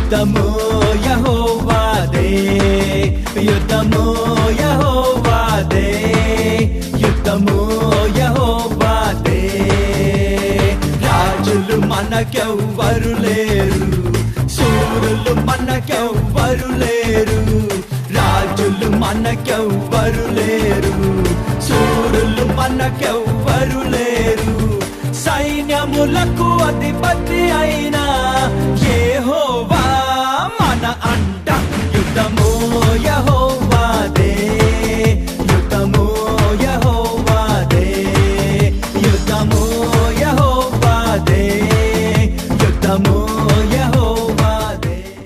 యుద్ధము యెహోవాదే, యుద్ధము యెహోవాదే, యుద్ధము యెహోవాదే. రాజులు మనకెవ్వరు లేరు, శూరులు మనకెవ్వరు లేరు. రాజులు మనకెవ్వరు లేరు, శూరులు మనకెవ్వరు లేరు. సైన్యములకు అధిపతి అయిన యెహోవా మన